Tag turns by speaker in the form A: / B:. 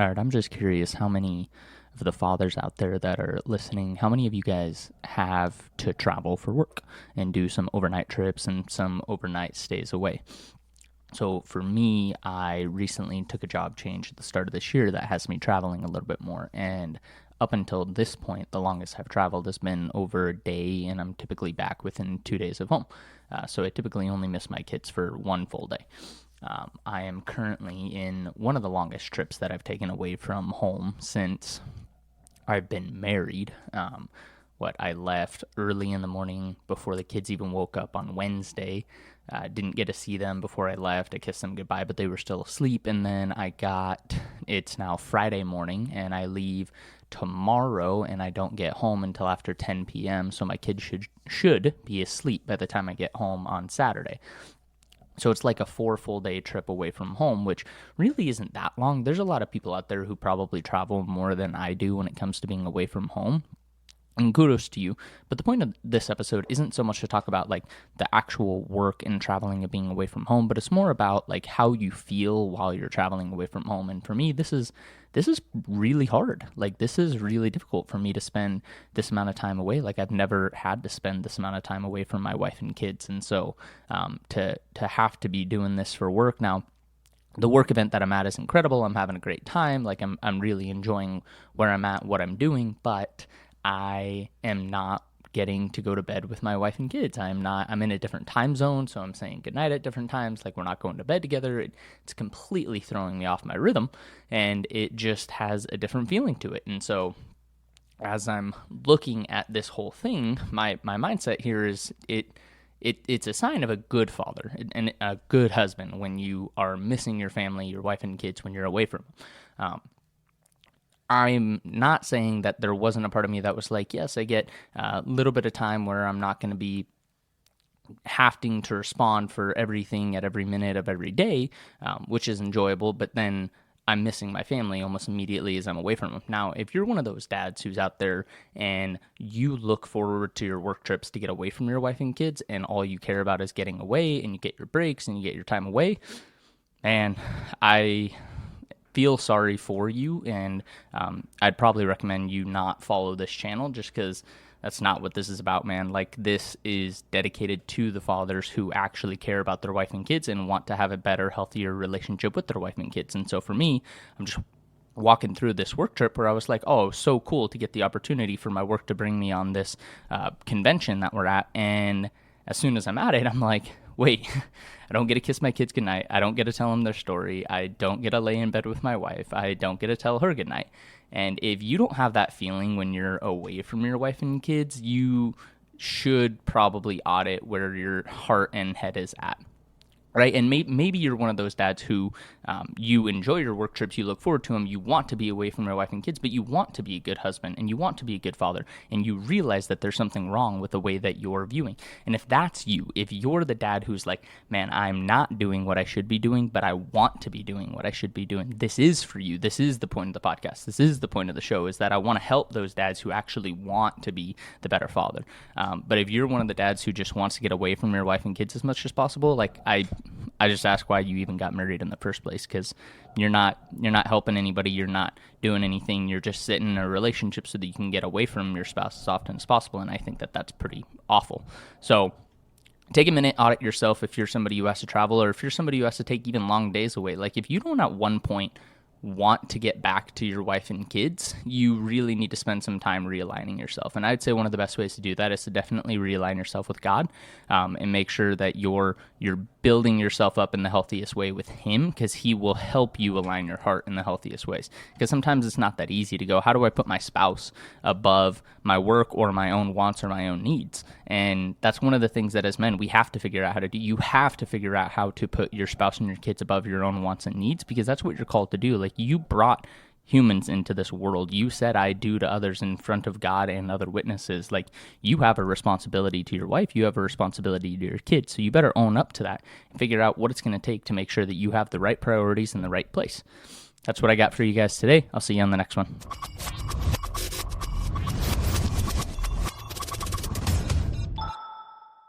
A: All right, I'm just curious how many of the fathers out there that are listening, how many of you guys have to travel for work and do some overnight trips and some overnight stays away? So for me, I recently took a job change at the start of this year that has me traveling a little bit more. And up until this point, the longest I've traveled has been over a day, and I'm typically back within 2 days of home. So I typically only miss my kids for one full day. I am currently in one of the longest trips that I've taken away from home since I've been married. I left early in the morning before the kids even woke up on Wednesday. Didn't get to see them before I left. I kissed them goodbye, but they were still asleep. And then it's now Friday morning, and I leave tomorrow, and I don't get home until after 10 p.m. So my kids should be asleep by the time I get home on Saturday. So it's like a 4 full day trip away from home, which really isn't that long. There's a lot of people out there who probably travel more than I do when it comes to being away from home. And kudos to you. But the point of this episode isn't so much to talk about like the actual work and traveling and being away from home, but it's more about like how you feel while you're traveling away from home. And for me, this is really hard. Like, this is really difficult for me to spend this amount of time away. Like, I've never had to spend this amount of time away from my wife and kids. And so to have to be doing this for work now, the work event that I'm at is incredible. I'm having a great time. Like, I'm really enjoying where I'm at, what I'm doing, but I am not getting to go to bed with my wife and kids. I'm in a different time zone, so I'm saying goodnight at different times. Like, we're not going to bed together. It's completely throwing me off my rhythm, and it just has a different feeling to it. And so as I'm looking at this whole thing, my mindset here is it's a sign of a good father and a good husband when you are missing your family, your wife and kids, when you're away from them. I'm not saying that there wasn't a part of me that was like, yes, I get a little bit of time where I'm not going to be having to respond for everything at every minute of every day, which is enjoyable, but then I'm missing my family almost immediately as I'm away from them. Now, if you're one of those dads who's out there and you look forward to your work trips to get away from your wife and kids, and all you care about is getting away, and you get your breaks and you get your time away, and I feel sorry for you, and I'd probably recommend you not follow this channel, just because that's not what this is about, man. Like, this is dedicated to the fathers who actually care about their wife and kids and want to have a better, healthier relationship with their wife and kids. And so for me, I'm just walking through this work trip where I was like, oh, so cool to get the opportunity for my work to bring me on this convention that we're at. And as soon as I'm at it, I'm like, wait, I don't get to kiss my kids goodnight. I don't get to tell them their story. I don't get to lay in bed with my wife. I don't get to tell her goodnight. And if you don't have that feeling when you're away from your wife and kids, you should probably audit where your heart and head is at. Right? And maybe you're one of those dads who you enjoy your work trips, you look forward to them, you want to be away from your wife and kids, but you want to be a good husband and you want to be a good father, and you realize that there's something wrong with the way that you're viewing. And if that's you, if you're the dad who's like, man, I'm not doing what I should be doing, but I want to be doing what I should be doing, this is for you. This is the point of the podcast. This is the point of the show, is that I want to help those dads who actually want to be the better father. But if you're one of the dads who just wants to get away from your wife and kids as much as possible, like, I just ask why you even got married in the first place, because you're not helping anybody, you're not doing anything, you're just sitting in a relationship so that you can get away from your spouse as often as possible, and I think that that's pretty awful. So take a minute, audit yourself if you're somebody who has to travel, or if you're somebody who has to take even long days away. Like, if you don't at one point want to get back to your wife and kids, you really need to spend some time realigning yourself. And I'd say one of the best ways to do that is to definitely realign yourself with God, and make sure that you're building yourself up in the healthiest way with Him, because He will help you align your heart in the healthiest ways. Because sometimes it's not that easy to go, how do I put my spouse above my work or my own wants or my own needs? And that's one of the things that as men we have to figure out how to do. You have to figure out how to put your spouse and your kids above your own wants and needs, because that's what you're called to do. Like, you brought humans into this world. You said I do to others in front of God and other witnesses. Like, you have a responsibility to your wife, you have a responsibility to your kids, so you better own up to that and figure out what it's going to take to make sure that you have the right priorities in the right place. That's what I got for you guys today. I'll see you on the next one.